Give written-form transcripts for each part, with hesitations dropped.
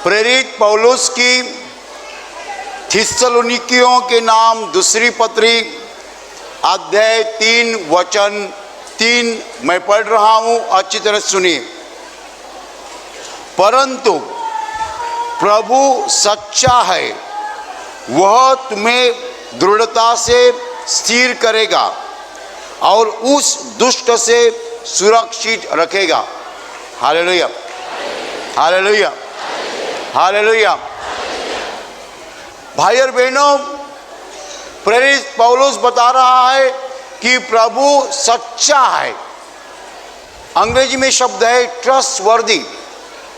प्रेरित पौलुस की थिस्सलुनीकियों के नाम दूसरी पत्री अध्याय 3 वचन 3 मैं पढ़ रहा हूं, अच्छी तरह सुनिए। परंतु प्रभु सच्चा है, वह तुम्हें दृढ़ता से स्थिर करेगा और उस दुष्ट से सुरक्षित रखेगा। Hallelujah, hallelujah, hallelujah. भाई और बहनों, प्रेरित पौलुस बता रहा है कि प्रभु सच्चा है। अंग्रेजी में शब्द है ट्रस्टवर्दी,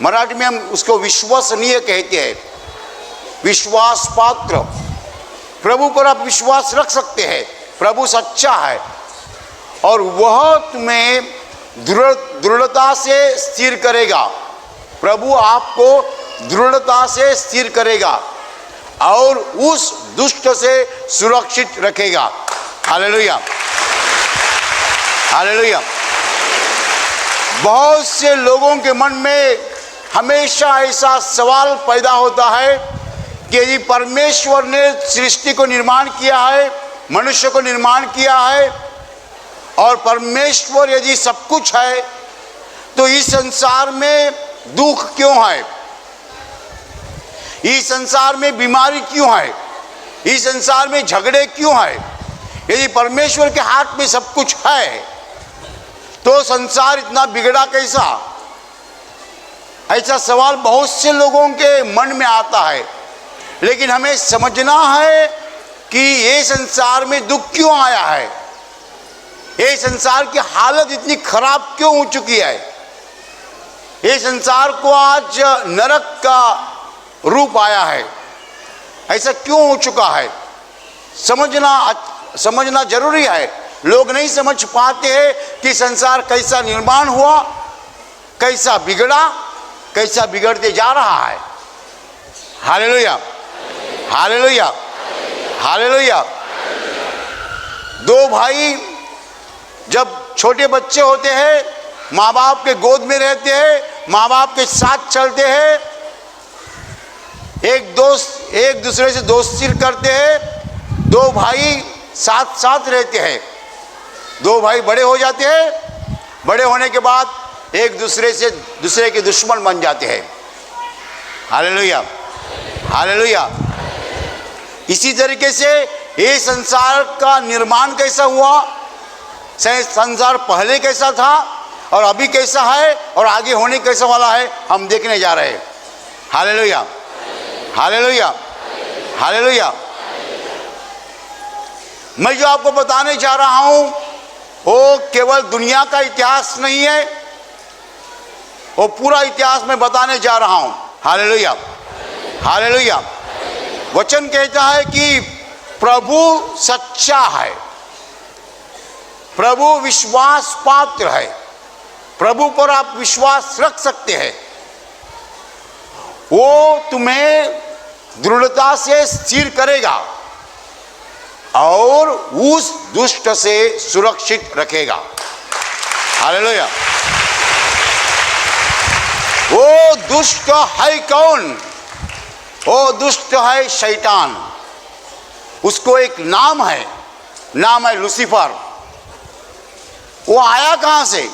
मराठी में हम उसको विश्वसनीय कहते हैं, विश्वास पात्र। प्रभु पर आप विश्वास रख सकते हैं। प्रभु सच्चा है और वह तुम्हें दृढ़ता से स्थिर करेगा। प्रभु आपको दृढ़ता से स्थिर करेगा और उस दुष्ट से सुरक्षित रखेगा। Hallelujah, hallelujah. बहुत से लोगों के मन में हमेशा ऐसा सवाल पैदा होता है कि यदि परमेश्वर ने सृष्टि को निर्माण किया है, मनुष्य को निर्माण किया है, और परमेश्वर यदि सब कुछ है, तो इस संसार में दुख क्यों है? इस संसार में बीमारी क्यों है? इस संसार में झगड़े क्यों है? यदि परमेश्वर के हाथ में सब कुछ है तो संसार इतना बिगड़ा कैसा? ऐसा सवाल बहुत से लोगों के मन में आता है। लेकिन हमें समझना है कि ये संसार में दुख क्यों आया है, ये संसार की हालत इतनी खराब क्यों हो चुकी है, ये संसार को आज नरक का रूप आया है, ऐसा क्यों हो चुका है? समझना जरूरी है। लोग नहीं समझ पाते हैं कि संसार कैसा निर्माण हुआ, कैसा बिगड़ा, कैसा बिगड़ते जा रहा है। Hallelujah, hallelujah, hallelujah. दो भाई जब छोटे बच्चे होते हैं, माँ बाप के गोद में रहते हैं, माँ बाप के साथ चलते हैं, एक दूसरे से दोस्ती करते हैं, दो भाई साथ साथ रहते हैं। दो भाई बड़े हो जाते हैं, बड़े होने के बाद एक दूसरे के दुश्मन बन जाते हैं। Hallelujah, hallelujah. इसी तरीके से ये संसार का निर्माण कैसा हुआ, संसार पहले कैसा था और अभी कैसा है और आगे होने कैसा वाला है, हम देखने जा रहे हैं। Hallelujah, hallelujah, hallelujah. मैं जो आपको बताने जा रहा हूं वो केवल दुनिया का इतिहास नहीं है, वो पूरा इतिहास मैं बताने जा रहा हूं। Hallelujah, hallelujah. वचन कहता है कि प्रभु सच्चा है, प्रभु विश्वास पात्र है, प्रभु पर आप विश्वास रख सकते हैं। वो तुम्हें दृढ़ता से स्थिर करेगा और उस दुष्ट से सुरक्षित रखेगा। हालेलुया। वो दुष्ट है कौन? वो दुष्ट है शैतान। उसको एक नाम है, नाम है लूसीफर। वो आया कहां से?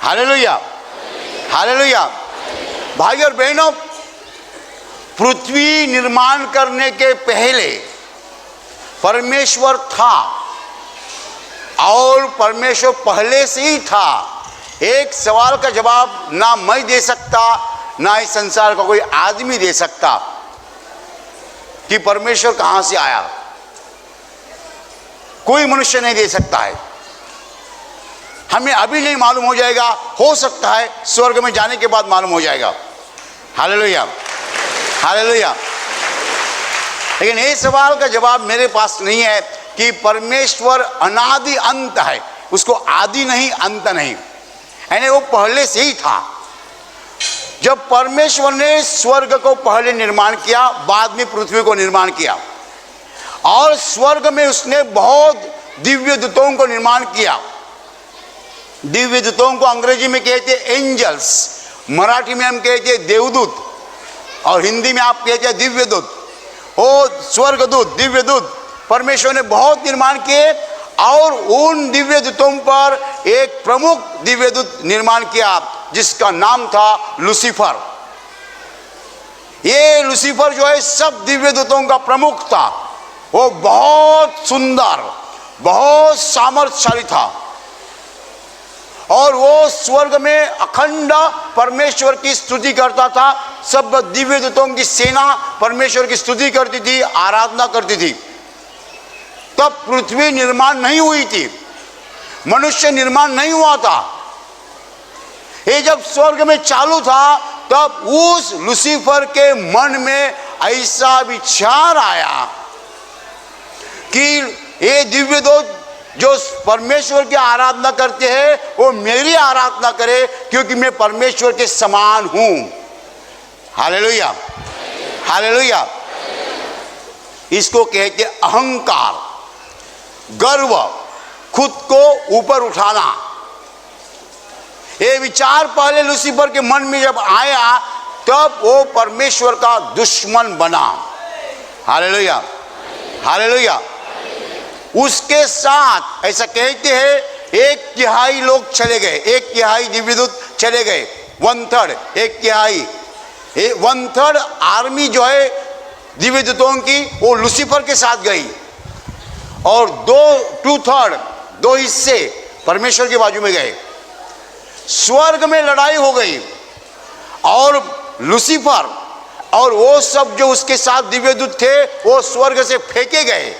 Hallelujah, hallelujah. भाई और बहनों, पृथ्वी निर्माण करने के पहले परमेश्वर था और परमेश्वर पहले से ही था। एक सवाल का जवाब ना मैं दे सकता, ना इस संसार का कोई आदमी दे सकता कि परमेश्वर कहां से आया। कोई मनुष्य नहीं दे सकता है। हमें अभी नहीं मालूम हो जाएगा, हो सकता है स्वर्ग में जाने के बाद मालूम हो जाएगा। Hallelujah, hallelujah. लेकिन ये सवाल का जवाब मेरे पास नहीं है कि परमेश्वर अनादि अंत है, उसको आदि नहीं अंत नहीं, यानी वो पहले से ही था। जब परमेश्वर ने स्वर्ग को पहले निर्माण किया, बाद में पृथ्वी को निर्माण किया, और स्वर्ग में उसने बहुत दिव्य दूतों को निर्माण किया। दिव्य दूतों को अंग्रेजी में कहते हैं एंजल्स, मराठी में हम कहते हैं देवदूत और हिंदी में आप कहते हैं दिव्यदूत। ओ स्वर्गदूत, दिव्यदूत, परमेश्वर ने बहुत निर्माण किए और उन दिव्यदूतों पर एक प्रमुख दिव्यदूत निर्माण किया जिसका नाम था लूसीफर। ये लूसीफर जो है सब दिव्यदूतों का प्रमुख था। वो बहुत सुंदर, बहुत सामर्थ्यशाली था और वो स्वर्ग में अखंड परमेश्वर की स्तुति करता था। सब दिव्यदूतों की सेना परमेश्वर की स्तुति करती थी, आराधना करती थी। तब पृथ्वी निर्माण नहीं हुई थी, मनुष्य निर्माण नहीं हुआ था। ये जब स्वर्ग में चालू था तब उस लूसीफर के मन में ऐसा विचार आया कि ये दिव्यदूत जो परमेश्वर की आराधना करते हैं वो मेरी आराधना करे, क्योंकि मैं परमेश्वर के समान हूं। Hallelujah, hallelujah. इसको कहते अहंकार, गर्व, खुद को ऊपर उठाना। ये विचार पहले लूसीफर के मन में जब आया तब वो परमेश्वर का दुश्मन बना। Hallelujah, hallelujah. उसके साथ ऐसा कहते हैं 1/3 लोग चले गए, 1/3 दिव्यदूत चले गए, 1/3, 1/3, 1/3 आर्मी जो है दिव्यदूतों की वो लूसीफर के साथ गई और 2/3, 2 हिस्से परमेश्वर के बाजू में गए। स्वर्ग में लड़ाई हो गई और लूसीफर और वो सब जो उसके साथ दिव्यदूत थे वो स्वर्ग से फेंके गए।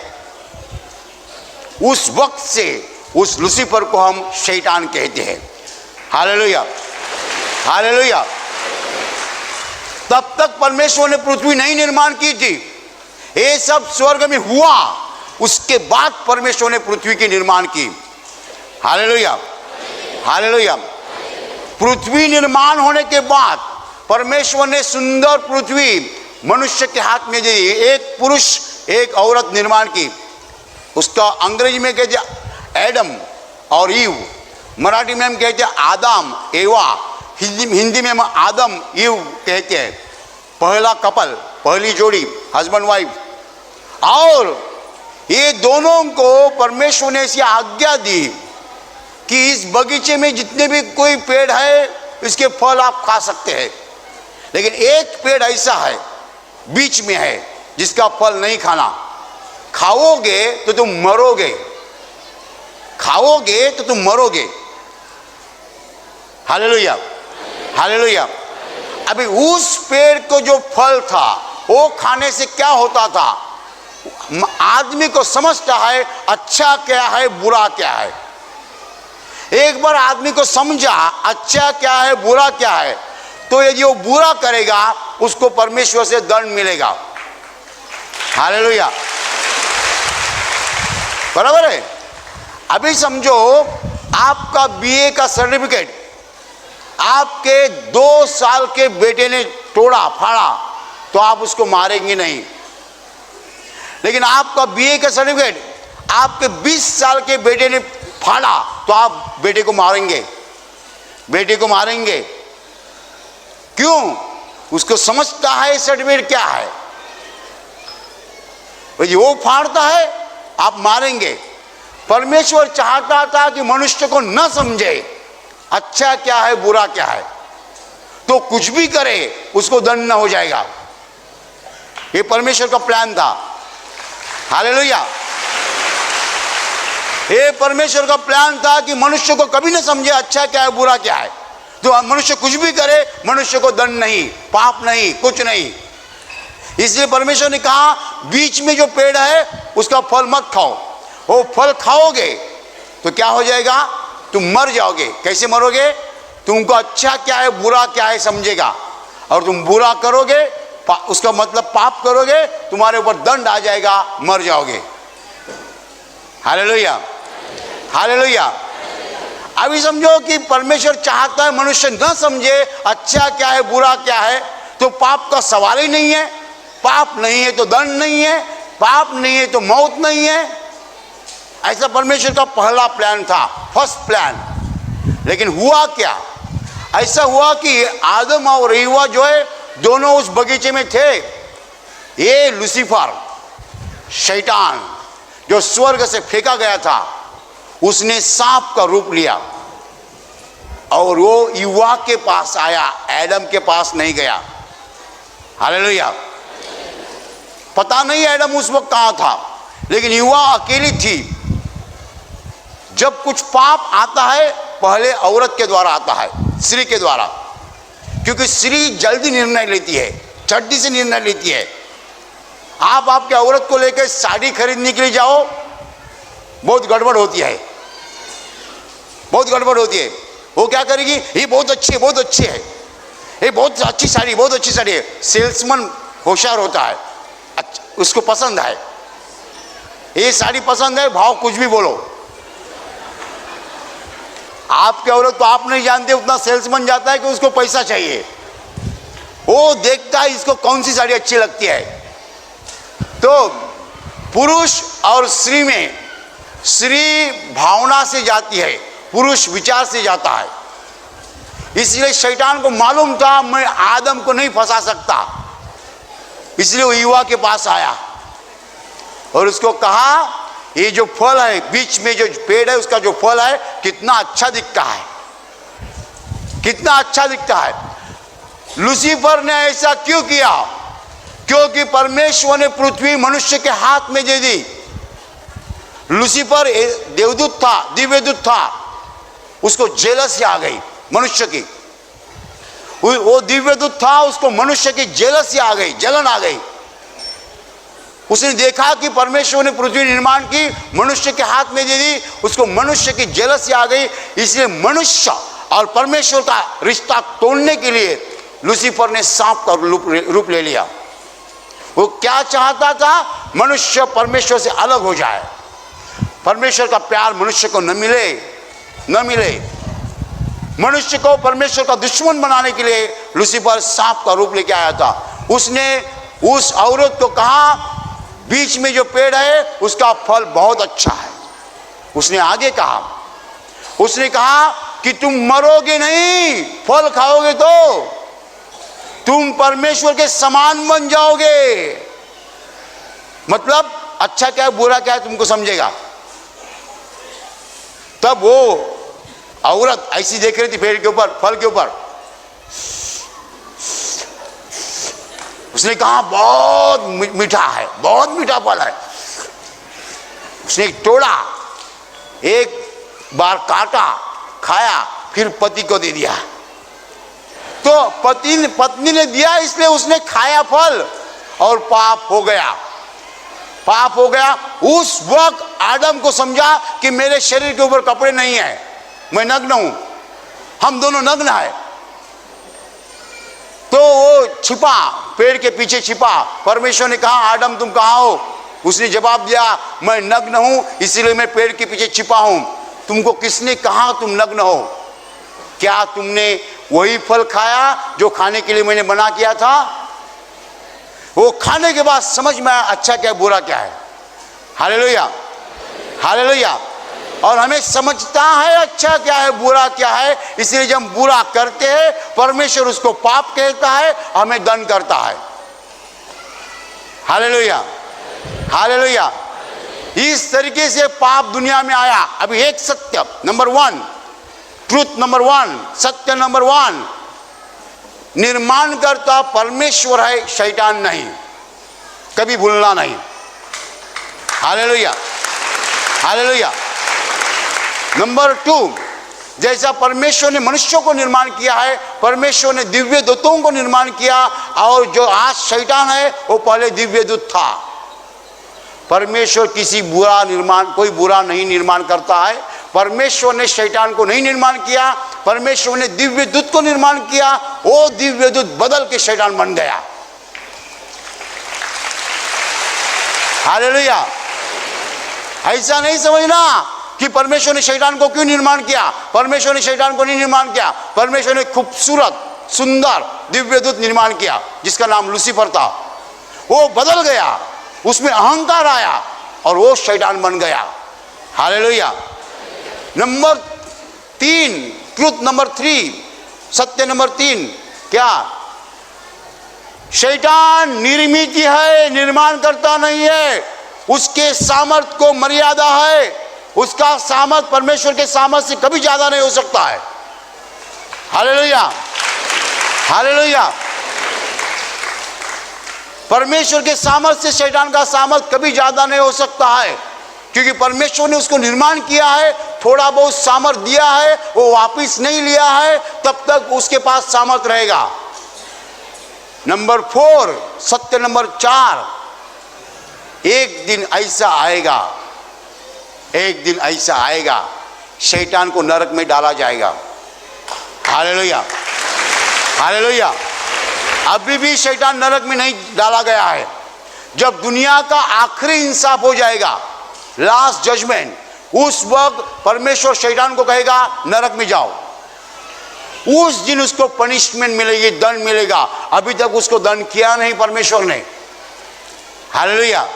उस वक्त से उस लूसीफर को हम शैतान कहते हैं। Hallelujah, hallelujah. तब तक परमेश्वर ने पृथ्वी नहीं निर्माण की थी, ये सब स्वर्ग में हुआ। उसके बाद परमेश्वर ने पृथ्वी की निर्माण की। Hallelujah, hallelujah. पृथ्वी निर्माण होने के बाद परमेश्वर ने सुंदर पृथ्वी मनुष्य के हाथ में दी। एक पुरुष एक औरत निर्माण की। उसका अंग्रेजी में कहते एडम और ईव, मराठी में हम कहते हैं आदम एवा, हिंदी में हम आदम ईव कहते हैं। पहला कपल, पहली जोड़ी, हस्बैंड वाइफ। और ये दोनों को परमेश्वर ने ऐसी आज्ञा दी कि इस बगीचे में जितने भी कोई पेड़ है इसके फल आप खा सकते हैं, लेकिन एक पेड़ ऐसा है बीच में है जिसका फल नहीं खाना। खाओगे तो तुम मरोगे, खाओगे तो तुम मरोगे। Hallelujah, hallelujah. अभी उस पेड़ को जो फल था वो खाने से क्या होता था? आदमी को समझता है अच्छा क्या है बुरा क्या है। एक बार आदमी को समझा अच्छा क्या है बुरा क्या है, तो यदि वो बुरा करेगा उसको परमेश्वर से दंड मिलेगा। हालेलुया, बराबर है। अभी समझो आपका बीए का सर्टिफिकेट आपके 2 साल के बेटे ने तोड़ा फाड़ा तो आप उसको मारेंगे नहीं, लेकिन आपका बीए का सर्टिफिकेट आपके 20 साल के बेटे ने फाड़ा तो आप बेटे को मारेंगे, बेटे को मारेंगे। क्यों? उसको समझता है सर्टिफिकेट क्या है। वो फाड़ता है आप मारेंगे। परमेश्वर चाहता था कि मनुष्य को न समझे अच्छा क्या है बुरा क्या है, तो कुछ भी करे उसको दंड न हो जाएगा। ये परमेश्वर का प्लान था। हालेलुया। ये परमेश्वर का प्लान था कि मनुष्य को कभी न समझे अच्छा क्या है बुरा क्या है, तो मनुष्य कुछ भी करे मनुष्य को दंड नहीं, पाप नहीं, कुछ नहीं। इसलिए परमेश्वर ने कहा बीच में जो पेड़ है उसका फल मत खाओ। वो फल खाओगे तो क्या हो जाएगा? तुम मर जाओगे। कैसे मरोगे? तुमको अच्छा क्या है बुरा क्या है समझेगा, और तुम बुरा करोगे उसका मतलब पाप करोगे, तुम्हारे ऊपर दंड आ जाएगा, मर जाओगे। Hallelujah, hallelujah. अभी समझो कि परमेश्वर चाहता है मनुष्य न समझे अच्छा क्या है बुरा क्या है, तो पाप का सवाल ही नहीं है। पाप नहीं है तो दंड नहीं है, पाप नहीं है तो मौत नहीं है। ऐसा परमेश्वर का पहला प्लान था, फर्स्ट प्लान। लेकिन हुआ क्या? ऐसा हुआ कि आदम और हव्वा जो है दोनों उस बगीचे में थे। ये लूसीफर शैतान जो स्वर्ग से फेंका गया था, उसने सांप का रूप लिया और वो हव्वा के पास आया, एडम के पास नहीं गया। हालेलुया। पता नहीं एडम उस वक्त कहाँ था, लेकिन हव्वा अकेली थी। जब कुछ पाप आता है पहले औरत के द्वारा आता है, स्त्री के द्वारा, क्योंकि स्त्री जल्दी निर्णय लेती है, झट्टी से निर्णय लेती है। आप आपके औरत को लेकर साड़ी खरीदने के लिए जाओ, बहुत गड़बड़ होती है, बहुत गड़बड़ होती है। वो क्या करेगी, ये बहुत अच्छी है, बहुत अच्छी है, ये बहुत अच्छी साड़ी, बहुत अच्छी साड़ी है। सेल्समैन होशियार होता है, उसको पसंद है, ये साड़ी पसंद है, भाव कुछ भी बोलो। आपके औरत तो आप नहीं जानते, उतना सेल्समैन जाता है कि उसको पैसा चाहिए। वो देखता है इसको कौन सी साड़ी अच्छी लगती है। तो पुरुष और स्त्री में, स्त्री भावना से जाती है, पुरुष विचार से जाता है। इसलिए शैतान को मालूम था मैं आदम को नहीं फंसा सकता, इसलिए वो हव्वा के पास आया और उसको कहा ये जो फल है, बीच में जो पेड़ है, उसका जो फल है कितना अच्छा दिखता है, कितना अच्छा दिखता है। लूसीफर ने ऐसा क्यों किया? क्योंकि परमेश्वर ने पृथ्वी मनुष्य के हाथ में दे दी। लूसीफर देवदूत था, दिव्यदूत था, उसको जेलसी आ गई मनुष्य की। वो दिव्यदूत था, उसको मनुष्य की जेलसी आ गई, जलन आ गई। उसने देखा कि परमेश्वर ने पृथ्वी निर्माण की, मनुष्य के हाथ में दे दी, उसको मनुष्य की जेलसी आ गई। इसलिए मनुष्य और परमेश्वर का रिश्ता तोड़ने के लिए लूसीफर ने सांप का रूप ले लिया। वो क्या चाहता था? मनुष्य परमेश्वर से अलग हो जाए, परमेश्वर का प्यार मनुष्य को न मिले, न मिले। मनुष्य को परमेश्वर का दुश्मन बनाने के लिए लूसीफर सांप का रूप लेके आया था। उसने उस औरत को कहा बीच में जो पेड़ है उसका फल बहुत अच्छा है। उसने आगे कहा, उसने कहा कि तुम मरोगे नहीं, फल खाओगे तो तुम परमेश्वर के समान बन जाओगे। मतलब अच्छा क्या है बुरा क्या है तुमको समझेगा। तब वो औरत ऐसी देख रही थी पेड़ के ऊपर, फल के ऊपर। उसने कहा बहुत मीठा है, बहुत मीठा फल है। उसने तोड़ा, एक बार काटा, खाया, फिर पति को दे दिया। तो पत्नी ने दिया, इसलिए उसने खाया फल और पाप हो गया, पाप हो गया। उस वक्त आदम को समझा कि मेरे शरीर के ऊपर कपड़े नहीं है, मैं नग्न हूं, हम दोनों नग्न है। तो वो छिपा, पेड़ के पीछे छिपा। परमेश्वर ने कहा आदम तुम कहाँ हो? उसने जवाब दिया मैं नग्न हूं, इसीलिए मैं पेड़ के पीछे छिपा हूं। तुमको किसने कहा तुम नग्न हो? क्या तुमने वही फल खाया जो खाने के लिए मैंने मना किया था? वो खाने के बाद समझ में आया अच्छा क्या बुरा क्या है। Hallelujah, hallelujah. और हमें समझता है अच्छा क्या है बुरा क्या है, इसलिए जब हम बुरा करते हैं परमेश्वर उसको पाप कहता है, हमें दंड करता है। Hallelujah, hallelujah. इस तरीके से पाप दुनिया में आया। अभी एक सत्य नंबर 1, ट्रूथ नंबर 1, सत्य नंबर 1, निर्माण करता परमेश्वर है, शैतान नहीं, कभी भूलना नहीं। Hallelujah, hallelujah. नंबर 2, जैसा परमेश्वर ने मनुष्यों को निर्माण किया है, परमेश्वर ने दिव्य दूतों को निर्माण किया। और जो आज शैतान है वो पहले दिव्य दूत था। परमेश्वर किसी बुरा निर्माण, कोई बुरा नहीं निर्माण करता है। परमेश्वर ने शैतान को नहीं निर्माण किया, परमेश्वर ने दिव्य दूत को निर्माण किया। वो दिव्य दूत बदल के शैतान बन गया। हालेलुया। ऐसा नहीं समझना कि परमेश्वर ने शैतान को क्यों निर्माण किया। परमेश्वर ने शैतान को नहीं निर्माण किया, परमेश्वर ने खूबसूरत सुंदर दिव्य दूत निर्माण किया जिसका नाम लूसीफर था। वो बदल गया, उसमें अहंकार आया और वो शैतान बन गया। हालेलुया। नंबर 3, ट्रूथ नंबर 3, सत्य नंबर 3, क्या? शैतान निर्मित है, निर्माण करता नहीं है। उसके सामर्थ को मर्यादा है। उसका सामर्थ परमेश्वर के सामर्थ से कभी ज्यादा नहीं हो सकता है। Hallelujah, hallelujah. परमेश्वर के सामर्थ से शैतान का सामर्थ कभी ज्यादा नहीं हो सकता है, क्योंकि परमेश्वर ने उसको निर्माण किया है, थोड़ा बहुत सामर्थ दिया है, वो वापिस नहीं लिया है, तब तक उसके पास सामर्थ रहेगा। नंबर 4, सत्य नंबर 4, एक दिन ऐसा आएगा, एक दिन ऐसा आएगा, शैतान को नरक में डाला जाएगा। Hallelujah, hallelujah. अभी भी शैतान नरक में नहीं डाला गया है। जब दुनिया का आखिरी इंसाफ हो जाएगा, लास्ट जजमेंट, उस वक्त परमेश्वर शैतान को कहेगा नरक में जाओ। उस दिन उसको पनिशमेंट मिलेगी, दंड मिलेगा। अभी तक उसको दंड किया नहीं परमेश्वर ने। हालेलुया।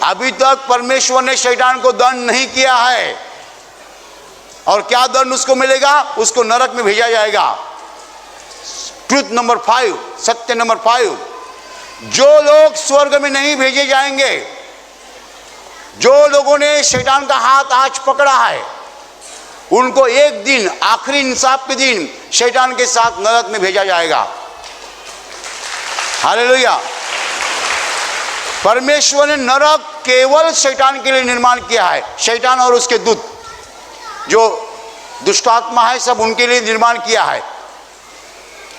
अभी तक परमेश्वर ने शैतान को दंड नहीं किया है। और क्या दंड उसको मिलेगा? उसको नरक में भेजा जाएगा। ट्रुथ नंबर 5, सत्य नंबर 5, जो लोग स्वर्ग में नहीं भेजे जाएंगे, जो लोगों ने शैतान का हाथ आज पकड़ा है, उनको एक दिन, आखिरी इंसाफ के दिन, शैतान के साथ नरक में भेजा जाएगा। हालेलुया। परमेश्वर ने नरक केवल शैतान के लिए निर्माण किया है। शैतान और उसके दूत, जो दुष्ट आत्मा है, सब उनके लिए निर्माण किया है।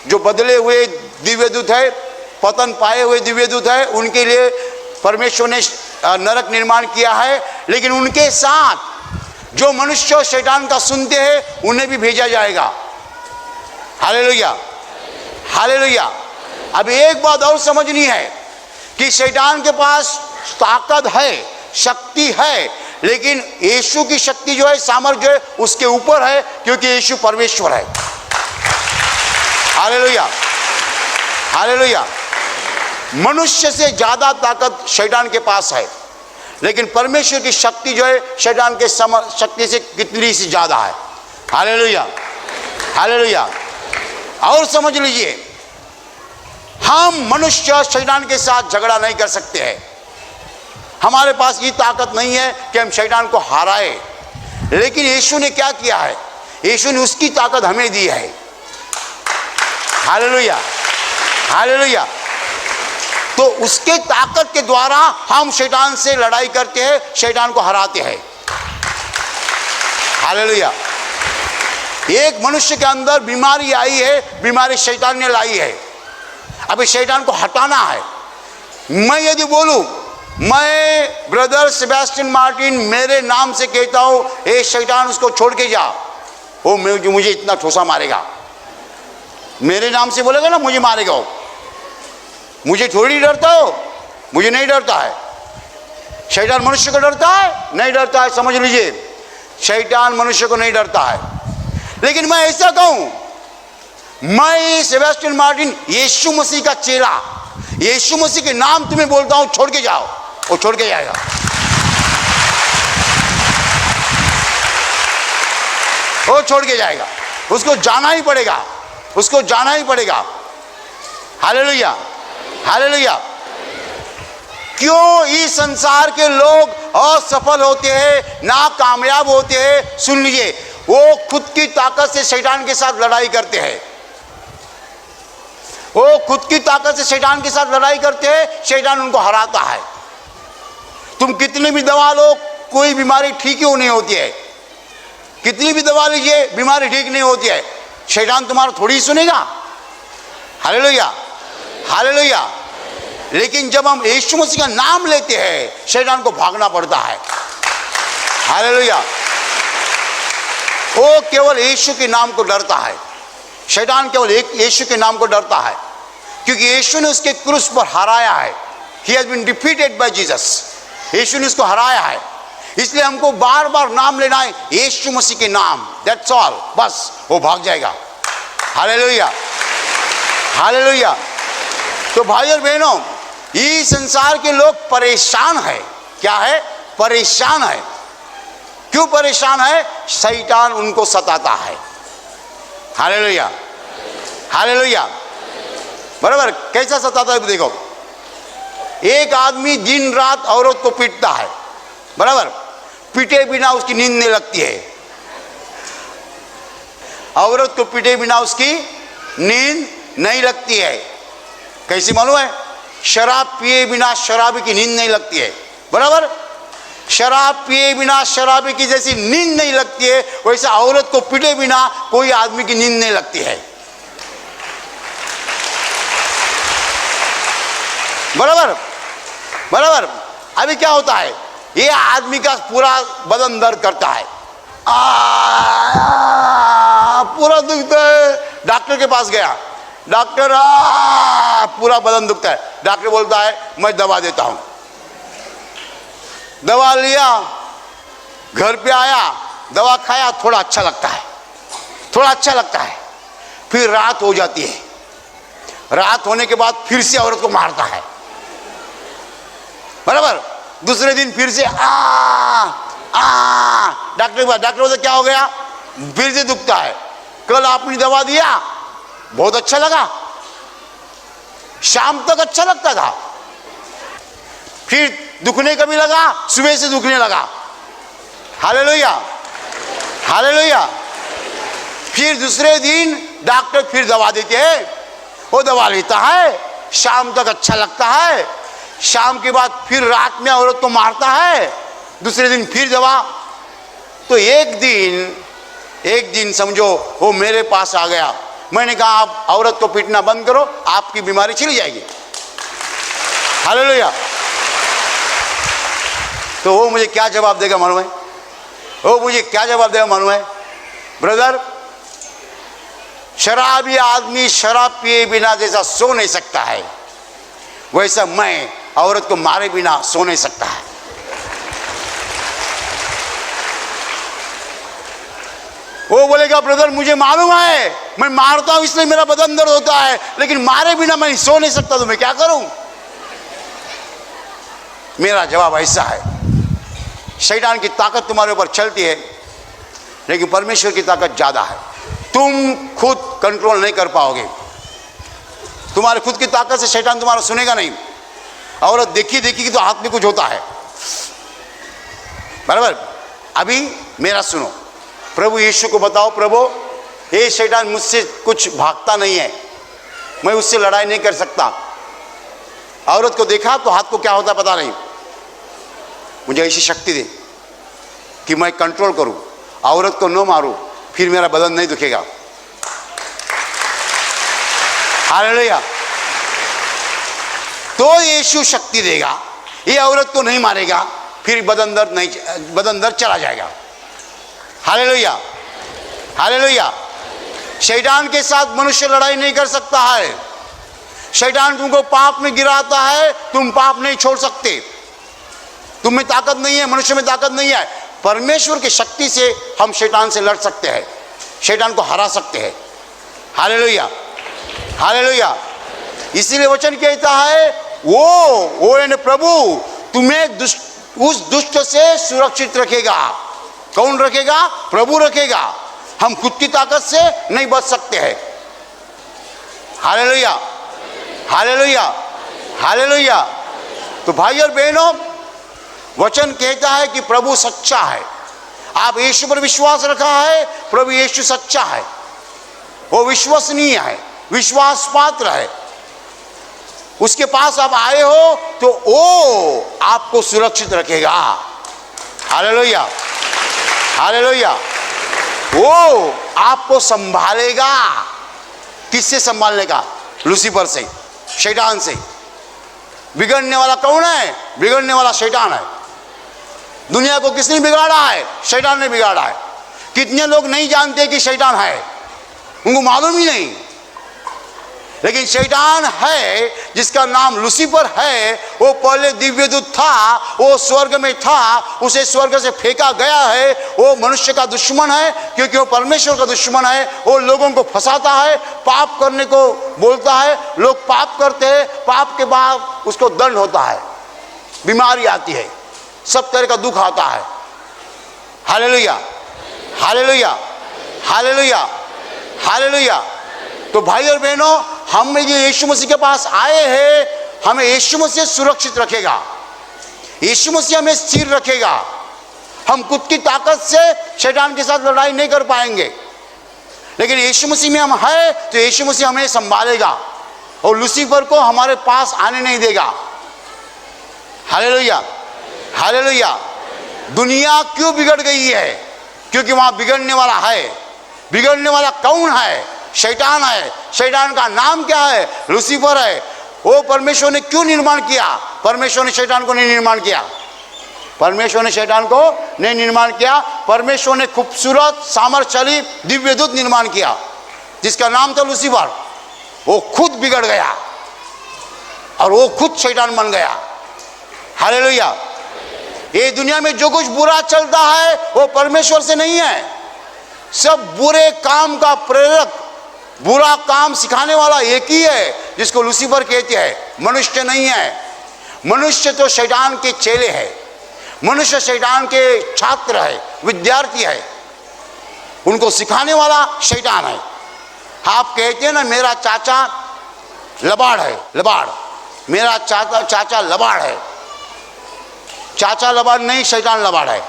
जो बदले हुए दिव्य दूत है, पतन पाए हुए दिव्य दूत है, उनके लिए परमेश्वर ने नरक निर्माण किया है। लेकिन उनके साथ जो मनुष्य शैतान का सुनते हैं, उन्हें भी भेजा जाएगा। Hallelujah, hallelujah. अब एक बात और समझनी है कि शैतान के पास ताकत है, शक्ति है, लेकिन यीशु की शक्ति जो है, सामर्थ्य जो है, उसके ऊपर है, क्योंकि यीशु परमेश्वर है। Hallelujah, hallelujah. मनुष्य से ज्यादा ताकत शैतान के पास है, लेकिन परमेश्वर की शक्ति जो है शैतान के शक्ति से कितनी सी ज्यादा है। Hallelujah, hallelujah. और समझ लीजिए, हम मनुष्य शैतान के साथ झगड़ा नहीं कर सकते हैं। हमारे पास ये ताकत नहीं है कि हम शैतान को हराए। लेकिन यीशु ने क्या किया है? यीशु ने उसकी ताकत हमें दी है। Hallelujah, hallelujah. तो उसके ताकत के द्वारा हम शैतान से लड़ाई करते हैं, शैतान को हराते हैं। हालेलुया। एक मनुष्य के अंदर बीमारी आई है, बीमारी शैतान ने लाई है। अभी शैतान को हटाना है। मैं यदि बोलूं, मैं ब्रदर सेबेस्टियन मार्टिन मेरे नाम से कहता हूं, ए शैतान उसको छोड़ के जा, वो मुझे इतना ठोसा मारेगा। मेरे नाम से बोलेगा ना, मुझे मारेगा वो। मुझे थोड़ी डरता हो, मुझे नहीं डरता है। शैतान मनुष्य को डरता है? नहीं डरता है। समझ लीजिए, शैतान मनुष्य को नहीं डरता है। लेकिन मैं ऐसा कहूं, मैं सेबेस्टियन मार्टिन यीशु मसीह का चेला, यीशु मसीह के नाम तुम्हें बोलता हूं, छोड़ के जाओ। वो छोड़ के जाएगा। वो छोड़ के जाएगा। उसको जाना ही पड़ेगा, उसको जाना ही पड़ेगा। Hallelujah, hallelujah. क्यों इस संसार के लोग असफल होते हैं, नाकामयाब होते हैं? सुन लीजिए, वो खुद की ताकत से शैतान के साथ लड़ाई करते हैं। वो खुद की ताकत से शैतान के साथ लड़ाई करते हैं, शैतान उनको हराता है। तुम कितनी भी दवा लो, कोई बीमारी ठीक ही नहीं होती है। कितनी भी दवा लीजिए, बीमारी ठीक नहीं होती है। शैतान तुम्हारा थोड़ी ही सुनेगा। Hallelujah, hallelujah. लेकिन जब हम यीशु मसीह का नाम लेते हैं, शैतान को भागना पड़ता है। हालेलुया। वो केवल यीशु के नाम को डरता है। शैतान केवल एक यीशु के नाम को डरता है, क्योंकि यीशु ने उसके क्रूस पर हराया है। He has been defeated by Jesus। यीशु ने उसको हराया है। इसलिए हमको बार बार नाम लेना है, यीशु मसीह के नाम। That's all। बस वो भाग जाएगा। Hallelujah, hallelujah. तो भाई और बहनों, ये संसार के लोग परेशान है। क्या है? परेशान है। क्यों परेशान है? शैतान उनको सताता है। Hallelujah, hallelujah. बराबर, कैसा सताता है देखो। एक आदमी दिन रात औरत को पीटता है, बराबर, पीटे बिना उसकी नींद नहीं लगती है। औरत को पीटे बिना उसकी नींद नहीं लगती है। कैसी मालूम है? शराब पिए बिना शराबी की नींद नहीं लगती है, बराबर। शराब पिए बिना शराबी की जैसी नींद नहीं लगती है, वैसे औरत को पीटे बिना कोई आदमी की नींद नहीं लगती है, बराबर बराबर। अभी क्या होता है, ये आदमी का पूरा बदन दर्द करता है, पूरा दुखता है। डॉक्टर के पास गया, डॉक्टर पूरा बदन दुखता है। डॉक्टर बोलता है मैं दवा देता हूं। दवा लिया, घर पे आया, दवा खाया, थोड़ा अच्छा लगता है, थोड़ा अच्छा लगता है। फिर रात हो जाती है, रात होने के बाद फिर से औरत को मारता है, बराबर। दूसरे दिन फिर से डॉक्टर बोलता क्या हो गया? फिर से दुखता है। कल आपने दवा दिया, बहुत अच्छा लगा, शाम तक अच्छा लगता था, फिर दुखने कभी लगा, सुबह से दुखने लगा। Hallelujah, hallelujah. फिर दूसरे दिन डॉक्टर फिर दवा देते हैं, वो दवा लेता है, शाम तक अच्छा लगता है, शाम के बाद फिर रात में औरत को मारता है, दूसरे दिन फिर दवा। तो एक दिन समझो वो मेरे पास आ गया। मैंने कहा आप औरत को पीटना बंद करो, आपकी बीमारी चली जाएगी। हालेलुया। तो वो मुझे क्या जवाब देगा मालूम है? वो मुझे क्या जवाब देगा मालूम है? ब्रदर, शराबी आदमी शराब पिए बिना जैसा सो नहीं सकता है, वैसा मैं औरत को मारे बिना सो नहीं सकता है। वो बोलेगा ब्रदर मुझे मालूम है, मैं मारता हूं इसलिए मेरा बदन दर्द होता है, लेकिन मारे बिना मैं सो नहीं सकता, तो मैं क्या करूं? मेरा जवाब ऐसा है, शैतान की ताकत तुम्हारे ऊपर चलती है, लेकिन परमेश्वर की ताकत ज्यादा है। तुम खुद कंट्रोल नहीं कर पाओगे, तुम्हारे खुद की ताकत से शैतान तुम्हारा सुनेगा नहीं। औरत देखी कि तो हाथ में कुछ होता है, बराबर। अभी मेरा सुनो, प्रभु यीशु को बताओ, प्रभु ये शैतान मुझसे कुछ भागता नहीं है, मैं उससे लड़ाई नहीं कर सकता। औरत को देखा तो हाथ को क्या होता पता नहीं, मुझे ऐसी शक्ति दे कि मैं कंट्रोल करूं, औरत को न मारूं, फिर मेरा बदन नहीं दुखेगा। हालेलुया। तो यीशु शक्ति देगा, ये औरत को नहीं मारेगा, फिर बदन दर्द चला जाएगा। Hallelujah, hallelujah. शैतान के साथ मनुष्य लड़ाई नहीं कर सकता है। शैतान तुमको पाप में गिराता है, तुम पाप नहीं छोड़ सकते, तुम में ताकत नहीं है, मनुष्य में ताकत नहीं है। परमेश्वर की शक्ति से हम शैतान से लड़ सकते हैं, शैतान को हरा सकते हैं। Hallelujah, hallelujah. इसीलिए वचन कहता है वो यानी प्रभु तुम्हें उस दुष्ट से सुरक्षित रखेगा। कौन रखेगा? प्रभु रखेगा। हम खुद की ताकत से नहीं बच सकते हैं। Hallelujah, hallelujah, hallelujah. तो भाई और बहनों, वचन कहता है कि प्रभु सच्चा है। आप यीशु पर विश्वास रखा है, प्रभु यीशु सच्चा है, वो विश्वसनीय है, विश्वास पात्र है। उसके पास आप आए हो तो वो आपको सुरक्षित रखेगा। Hallelujah, hallelujah. वो आपको संभालेगा। किससे संभालने का? लूसीफर से, शैतान से। बिगड़ने वाला कौन है? बिगड़ने वाला शैतान है। दुनिया को किसने बिगाड़ा है? शैतान ने बिगाड़ा है। कितने लोग नहीं जानते कि शैतान है, उनको मालूम ही नहीं। लेकिन शैतान है जिसका नाम लूसीफर है, वो पहले दिव्य दूत था, वो स्वर्ग में था, उसे स्वर्ग से फेंका गया है। वो मनुष्य का दुश्मन है, क्योंकि वो परमेश्वर का दुश्मन है। वो लोगों को फंसाता है, पाप करने को बोलता है, लोग पाप करते हैं, पाप के बाद उसको दंड होता है, बीमारी आती है, सब तरह का दुख आता है। Hallelujah, hallelujah, hallelujah, hallelujah. तो भाई और बहनों, हम ये यीशु मसीह के पास आए हैं, हमें यीशु मसीह सुरक्षित रखेगा, यीशु मसीह हमें स्थिर रखेगा। हम खुद की ताकत से शैतान के साथ लड़ाई नहीं कर पाएंगे, लेकिन यीशु मसीह में हम हैं तो यीशु मसीह हमें संभालेगा और लूसीफर को हमारे पास आने नहीं देगा। Hallelujah, hallelujah. दुनिया क्यों बिगड़ गई है? क्योंकि वहां बिगड़ने वाला है। बिगड़ने वाला कौन है? शैतान है। शैतान का नाम क्या है? लूसीफर है। वो परमेश्वर ने क्यों निर्माण किया? परमेश्वर ने शैतान को नहीं निर्माण किया। परमेश्वर ने शैतान को नहीं निर्माण किया। परमेश्वर ने खूबसूरत सामर्थ्यशाली दिव्य दूत निर्माण किया जिसका नाम था लूसीफर। वो खुद बिगड़ गया और वो खुद शैतान बन गया। हालेलुया। ये दुनिया में जो कुछ बुरा चलता है वो परमेश्वर से नहीं है। सब बुरे काम का प्रेरक, बुरा काम सिखाने वाला एक ही है जिसको लूसीफर कहते हैं। मनुष्य नहीं है। मनुष्य तो शैतान के चेले है। मनुष्य शैतान के छात्र है, विद्यार्थी है। उनको सिखाने वाला शैतान है। आप कहते हैं ना, मेरा चाचा लबाड़ है। लबाड़, मेरा चाचा लबाड़ है। चाचा लबाड़ नहीं, शैतान लबाड़ है।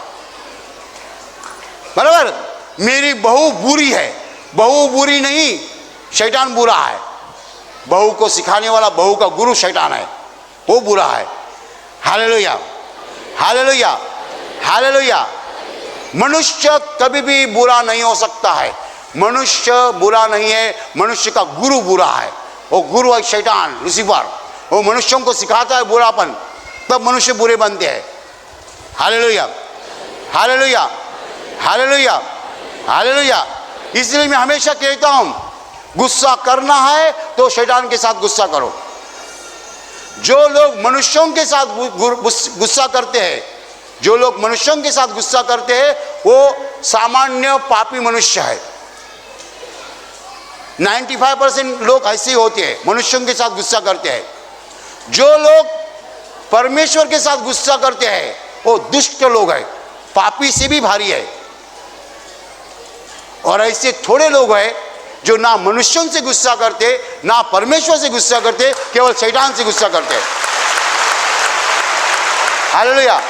बराबर। मेरी बहू बुरी है। बहू बुरी नहीं, शैतान बुरा है। बहू को सिखाने वाला, बहू का गुरु शैतान है, वो बुरा है। Hallelujah, hallelujah, hallelujah. मनुष्य कभी भी बुरा नहीं हो सकता है। मनुष्य बुरा नहीं है, मनुष्य का गुरु बुरा है। वो गुरु है शैतान, लूसीफर। वो मनुष्यों को सिखाता है बुरापन, तब मनुष्य बुरे बनते हैं। Hallelujah, hallelujah, hallelujah, hallelujah. इसलिए मैं हमेशा कहता हूं, गुस्सा करना है तो शैतान के साथ गुस्सा करो। जो लोग मनुष्यों के साथ गुस्सा करते हैं, जो लोग मनुष्यों के साथ गुस्सा करते हैं, वो सामान्य पापी मनुष्य है। 95% लोग ऐसे ही होते हैं, मनुष्यों के साथ गुस्सा करते हैं। जो लोग परमेश्वर के साथ गुस्सा करते हैं वो दुष्ट लोग हैं, पापी से भी भारी है। और ऐसे थोड़े लोग हैं जो ना मनुष्यों से गुस्सा करते, ना परमेश्वर से गुस्सा करते, केवल शैतान से गुस्सा करते। हालेलुया।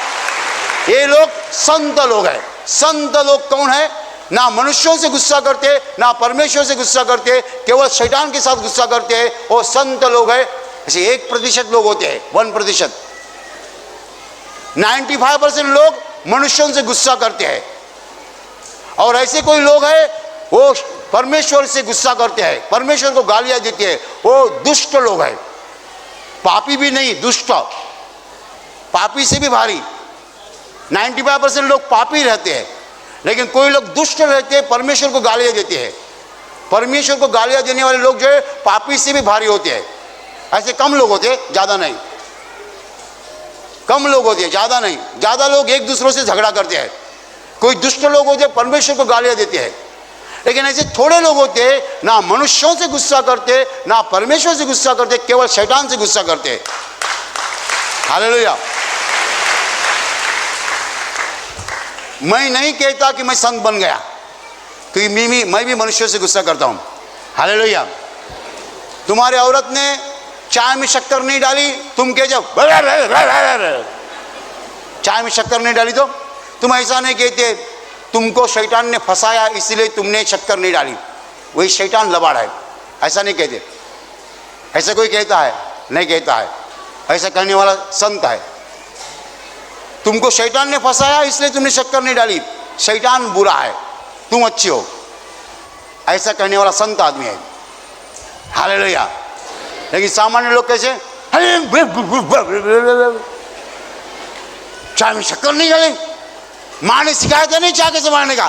ये लोग संत लोग हैं। संत लोग कौन है? ना मनुष्यों से गुस्सा करते, ना परमेश्वर से गुस्सा करते, केवल शैतान के साथ गुस्सा करते हैं, वो संत लोग हैं। ऐसे 1% लोग होते हैं, 1%। 95% लोग मनुष्यों से गुस्सा करते हैं। और ऐसे कोई लोग हैं वो परमेश्वर से गुस्सा करते हैं, परमेश्वर को गालियां देते हैं, वो दुष्ट लोग हैं। पापी भी नहीं, दुष्ट, पापी से भी भारी। 95% लोग पापी रहते हैं, लेकिन कोई लोग दुष्ट रहते हैं, परमेश्वर को गालियां देते हैं। परमेश्वर को गालियां देने वाले लोग जो है पापी से भी भारी होते हैं। ऐसे कम लोग होते हैं, ज्यादा नहीं। कम लोग होते हैं, ज्यादा नहीं। ज्यादा लोग एक दूसरों से झगड़ा करते हैं। कोई दुष्ट लोग होते हैं, परमेश्वर को गालियां देते हैं। लेकिन ऐसे थोड़े लोग होते हैं, ना मनुष्यों से गुस्सा करते, ना परमेश्वर से गुस्सा करते, केवल शैतान से गुस्सा करते। हालेलुया। मैं नहीं कहता कि मैं संत बन गया, क्योंकि मैं भी मनुष्यों से गुस्सा करता हूं। हालेलुया। तुम्हारी औरत ने चाय में शक्कर नहीं डाली, तुम कह जाओ चाय में शक्कर नहीं डाली, तो तुम ऐसा नहीं कहते तुमको शैतान ने फंसाया इसलिए तुमने शक्कर नहीं डाली, वही शैतान लबाड़ है। ऐसा नहीं कहते। ऐसा कोई कहता है? नहीं कहता है। ऐसा कहने वाला संत है। तुमको शैतान ने फंसाया इसलिए तुमने शक्कर नहीं डाली, शैतान बुरा है, तुम अच्छी हो, ऐसा कहने वाला संत आदमी है। हालेलुया। लेकिन सामान्य लोग कैसे? चाय में शक्कर नहीं डाली, माँ ने सिखाया था नहीं चाय कैसे मारने का।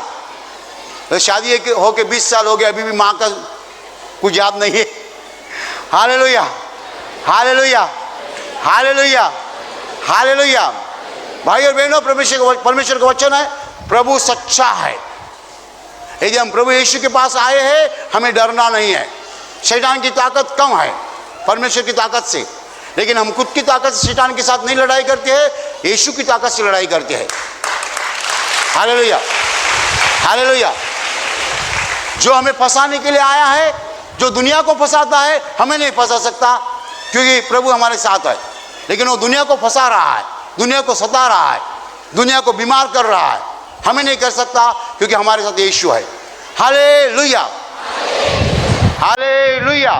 तो शादी होके 20 साल हो गए, अभी भी माँ का कुछ याद नहीं है। Hallelujah, hallelujah, hallelujah, hallelujah. भाई और बहनों, परमेश्वर का वचन है, प्रभु सच्चा है। यदि हम प्रभु यीशु के पास आए हैं, हमें डरना नहीं है। शैतान की ताकत कम है परमेश्वर की ताकत से, लेकिन हम खुद की ताकत से शैतान के साथ नहीं लड़ाई करते हैं, यीशु की ताकत से लड़ाई करते हैं। Hallelujah, hallelujah. जो हमें फंसाने के लिए आया है जो दुनिया को फंसाता है हमें नहीं फंसा सकता, क्योंकि प्रभु हमारे साथ है। लेकिन वो दुनिया को फंसा रहा है, दुनिया को सता रहा है, दुनिया को बीमार कर रहा है, हमें नहीं कर सकता क्योंकि हमारे साथ यीशु है। Hallelujah, hallelujah.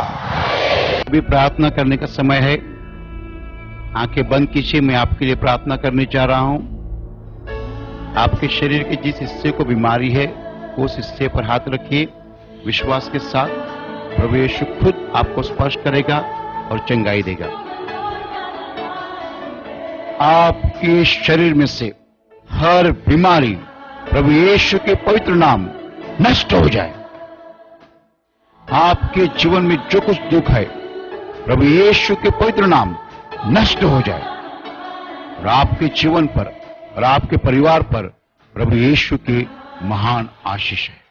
अभी प्रार्थना करने का समय है। आंखें बंद कीजिए। मैं आपके लिए प्रार्थना करने जा रहा हूं। आपके शरीर के जिस हिस्से को बीमारी है उस हिस्से पर हाथ रखिए विश्वास के साथ। प्रभु यीशु खुद आपको स्पर्श करेगा और चंगाई देगा। आपके शरीर में से हर बीमारी प्रभु यीशु के पवित्र नाम नष्ट हो जाए। आपके जीवन में जो कुछ दुख है प्रभु यीशु के पवित्र नाम नष्ट हो जाए और आपके जीवन पर और आपके परिवार पर प्रभु यीशु की महान आशीष है।